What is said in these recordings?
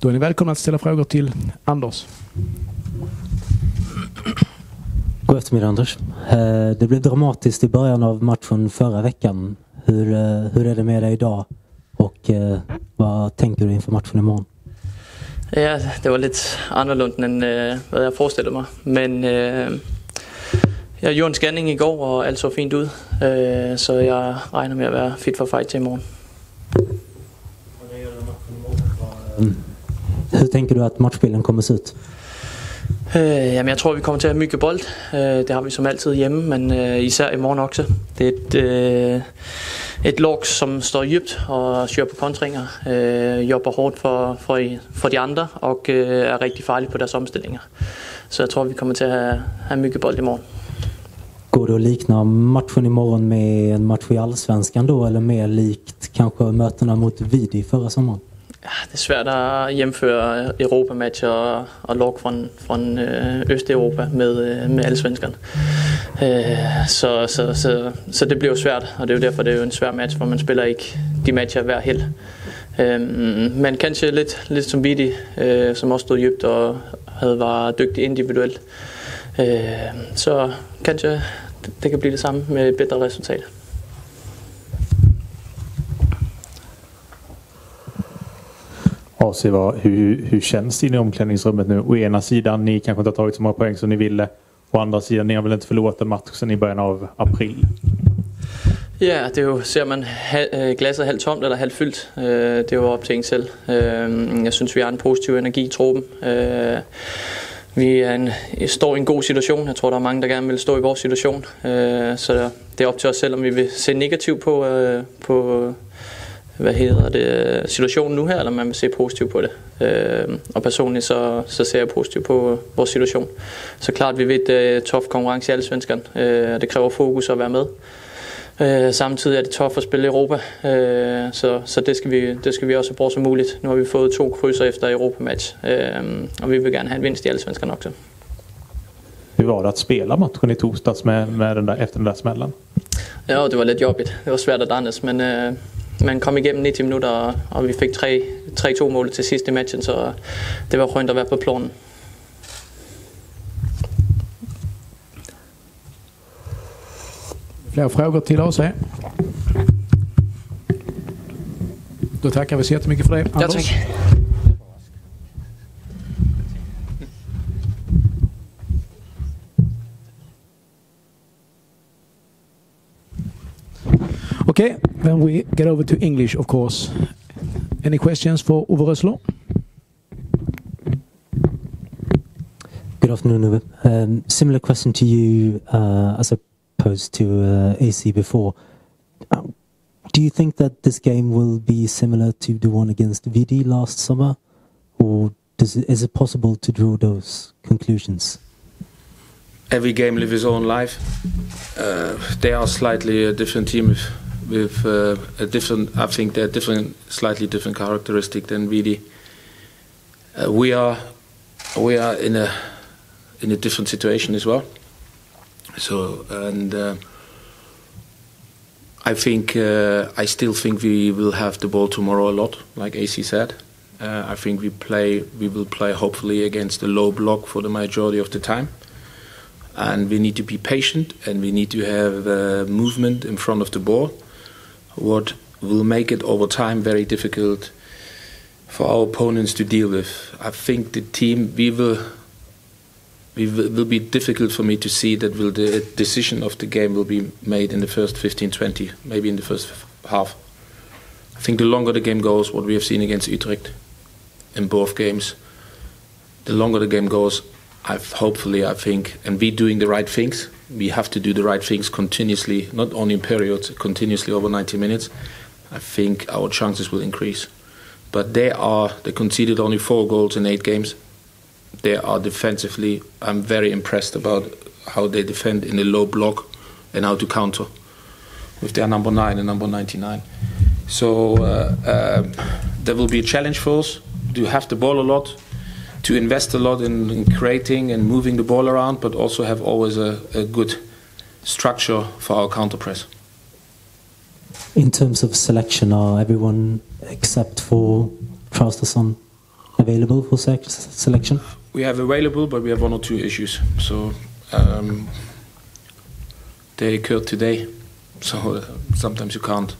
Då är ni välkomna att ställa frågor till Anders. God eftermiddag Anders. Det blev dramatiskt i början av matchen förra veckan. Hur är det med dig idag? Och vad tänker du inför matchen imorgon? Ja, det var lite annorlunda än vad jag föreställde mig. Men jag gjorde en scanning igår och allt såg fint ut. Så jag räknar med att vara fit for fight till imorgon. Hur tänker du att matchbilden kommer se ut? Jamen, jag tror vi kommer till att ha mycket bold. Det har vi som alltid hemma, men især imorgon också. Det är ett lag som står djupt och kör på kontringar, jobbar hårt för de andra och är riktigt farlig på deras omställningar. Så jag tror vi kommer till att ha mycket bold imorgon. Går det att likna matchen imorgon med en match i Allsvenskan då, eller mer likt kanske mötena mot Vidi förra sommaren? Ja, det är svårt att jämföra Europamatcher och lag från Östeuropa med Allsvenskan. Så det blir svårt, och det är därför det är en svår match, för man spelar inte de matcher hver helg. Men kanske lite som Vidi, som också stod djupt och hade varit dygtig individuellt. Så kanske det kan bli det samma med ett bättre resultat. Hur känns det i omklädningsrummet nu? Å ena sidan, ni kanske inte har tagit så många poäng som ni ville. Å andra sidan, ni har väl inte förlorat en match sedan i början av april? Ja, det är ju, ser man glasset halvt tomt eller halvt fyldt. Det är ju upp till en själv. Jag synes vi har en positiv energi i truppen. Vi står i en god situation. Jag tror der er mange der gerne vil stå i vores situation. Så det er op til os selv, om vi vil se negativt på situationen nu her, eller man vil se positivt på det. Og personligt så ser jeg positivt på vores situation. Så klart vi ved, at det er tough konkurrence i Allsvenskan. Det kræver fokus at være med. Samtidig er det tough at spille i Europa, så det skal vi også bruge som muligt. Nu har vi fået 2 krydser efter Europamatch, och vi vill gärna ha en vinst i Allsvenskan också. Hur var det att spela matchen i torsdags med efter den där smällen? Ja, det var lite jobbigt. Det var svårt att andas, men man kom igenom 90 minuter, och vi fick 3-2 mål till sist i matchen, så det var skönt att vara på planen. Fler frågor till oss? Då tackar vi så jättemycket för det, Anders. Ja, tack. Okay, then we get over to English, of course. Any questions for Uwe Rösler? Good afternoon, Uwe. Similar question to you as I posed to AC before. Do you think that this game will be similar to the one against Vidi last summer, or is it possible to draw those conclusions? Every game lives its own life. They are slightly a different team with a different. I think they're different, slightly different characteristic than Vidi. We are in a different situation as well. So I still think we will have the ball tomorrow a lot, like AC said. I think we will play hopefully against a low block for the majority of the time, and we need to be patient, and we need to have movement in front of the ball, what will make it over time very difficult for our opponents to deal with. I think the team will be difficult for me to see that the decision of the game will be made in the first 15-20, maybe in the first half. I think the longer the game goes, what we have seen against Utrecht in both games, the longer the game goes, I think, and we doing the right things, we have to do the right things continuously, not only in periods, continuously over 90 minutes, I think our chances will increase. But they conceded only 4 goals in 8 games. They are defensively, I'm very impressed about how they defend in the low block and how to counter with their number 9 and number 99. So there will be a challenge for us to have the ball a lot, to invest a lot in creating and moving the ball around, but also have always a good structure for our counter press. In terms of selection, are everyone except for Traustason available for selection? We have available, but we have 1 or 2 issues. So they occurred today. So sometimes you can't.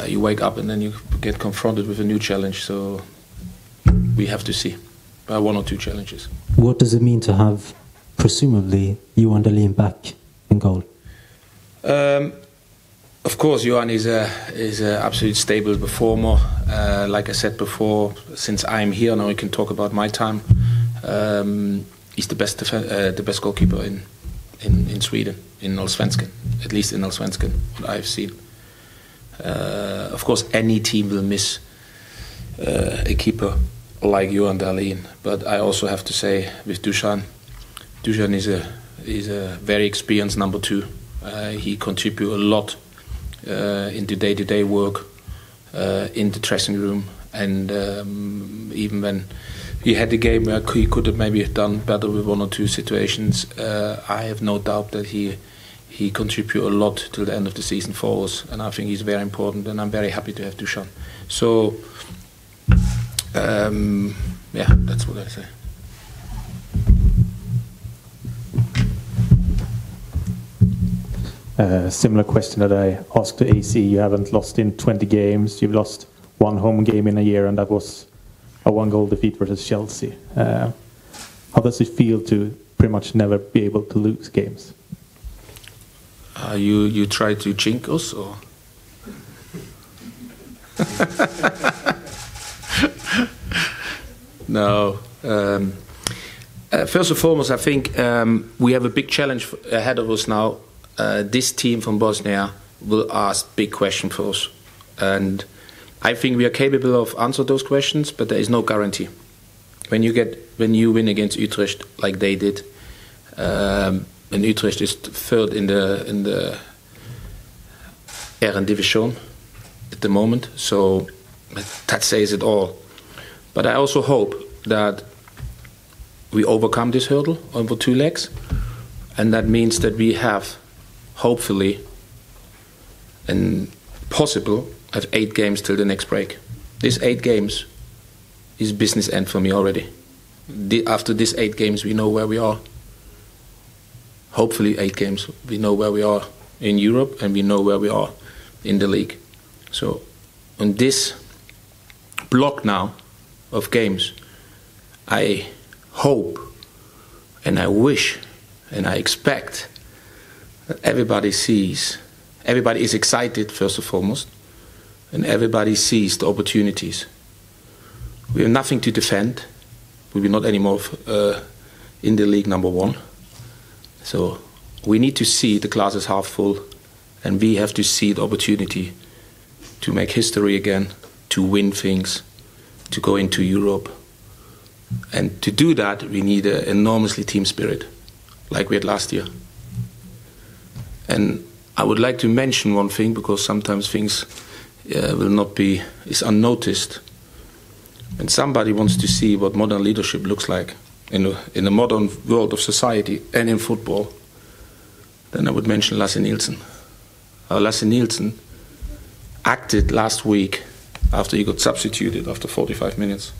You wake up and then you get confronted with a new challenge. So we have to see. 1 or 2 challenges. What does it mean to have, presumably, Johan Dahlin back in goal? Of course, Johan is a absolute stable performer. Like I said before, since I'm here now, I can talk about my time. He's the best goalkeeper in Sweden, in Allsvenskan, at least in Allsvenskan, what I've seen. Of course, any team will miss a keeper like Johan Dahlin, but I also have to say with Dusan is a very experienced number 2. He contributes a lot into day-to-day work in the dressing room, and even when he had the game where he could have maybe done better with 1 or 2 situations, I have no doubt that he contributes a lot till the end of the season for us, and I think he's very important, and I'm very happy to have Dusan. So yeah, that's what I say. Similar question that I asked to AC. You haven't lost in 20 games. You've lost 1 home game in a year, and that was a 1-goal defeat versus Chelsea. How does it feel to pretty much never be able to lose games? You try to jinx us, or? No. First and foremost, I think we have a big challenge ahead of us now. This team from Bosnia will ask big questions for us, and I think we are capable of answering those questions, but there is no guarantee. When you win against Utrecht like they did, and Utrecht is 3rd in the Eredivisie at the moment, so that says it all. But I also hope that we overcome this hurdle over 2 legs, and that means that we have, hopefully, and possible, have 8 games till the next break. These 8 games is business end for me already. After these 8 games, we know where we are. Hopefully 8 games, we know where we are in Europe, and we know where we are in the league. So on this block now of games, I hope and I wish and I expect that everybody is excited first and foremost, and everybody sees the opportunities. We have nothing to defend. We will not anymore in the league number 1. So we need to see the glass is half full, and we have to see the opportunity to make history again, to win things, to go into Europe. And to do that, we need an enormously team spirit, like we had last year. And I would like to mention one thing, because sometimes things will not be is unnoticed. When somebody wants to see what modern leadership looks like in a modern world of society and in football, then I would mention Lasse Nielsen. Lasse Nielsen acted last week after he got substituted after 45 minutes.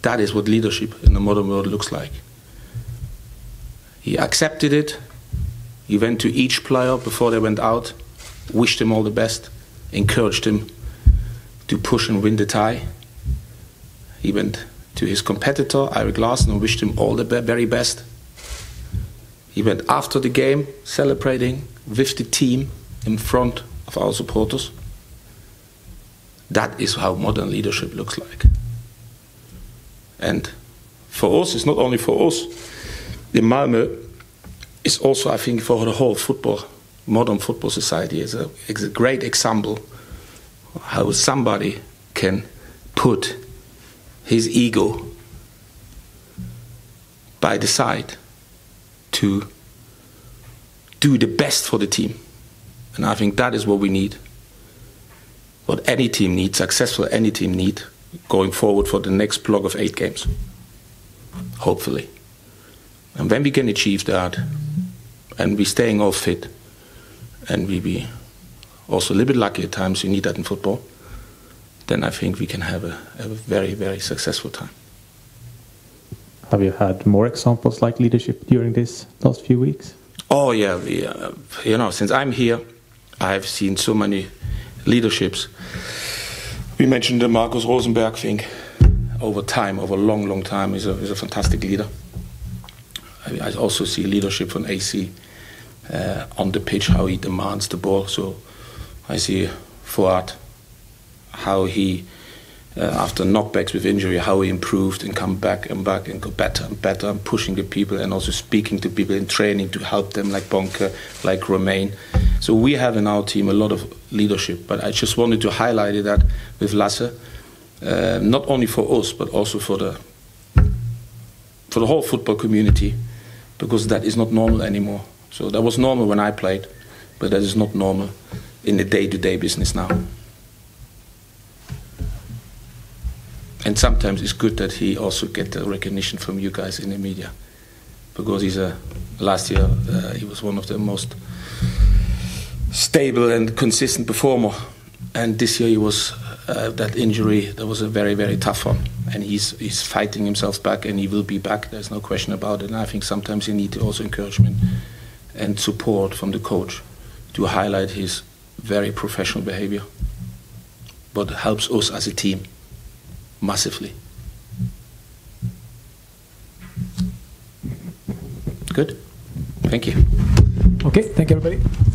That is what leadership in the modern world looks like. He accepted it. He went to each player before they went out, wished them all the best, encouraged him to push and win the tie. He went to his competitor, Eirik Larsen, and wished him all the very best. He went after the game, celebrating with the team in front of our supporters. That is how modern leadership looks like. And for us, it's not only for us in Malmö, it's also, I think, for the whole modern football society. It's a great example of how somebody can put his ego by the side to do the best for the team. And I think that is what we need. What any team needs, successful any team needs, going forward for the next block of 8 games. Hopefully. And when we can achieve that, and we staying all fit, and we be also a little bit lucky at times, you need that in football, then I think we can have a very, very successful time. Have you had more examples like leadership during this last few weeks? Oh yeah, since I'm here, I've seen so many leaderships. We mentioned the Markus Rosenberg thing. Over time, over a long time, is a fantastic leader. I also see leadership from AC on the pitch, how he demands the ball. So I see Fuad, how he, after knockbacks with injury, how he improved and come back and go better and better, and pushing the people and also speaking to people in training to help them, like Bonke, like Romain. So we have in our team a lot of leadership, but I just wanted to highlight that with Lasse, not only for us, but also for the whole football community, because that is not normal anymore. So that was normal when I played, but that is not normal in the day-to-day business now. And sometimes it's good that he also get the recognition from you guys in the media, because last year he was one of the most stable and consistent performer, and this year he was that injury. That was a very, very tough one, and he's fighting himself back, and he will be back. There's no question about it. And I think sometimes you need also encouragement and support from the coach to highlight his very professional behavior, but helps us as a team massively. Good. Thank you. Okay, thank you everybody.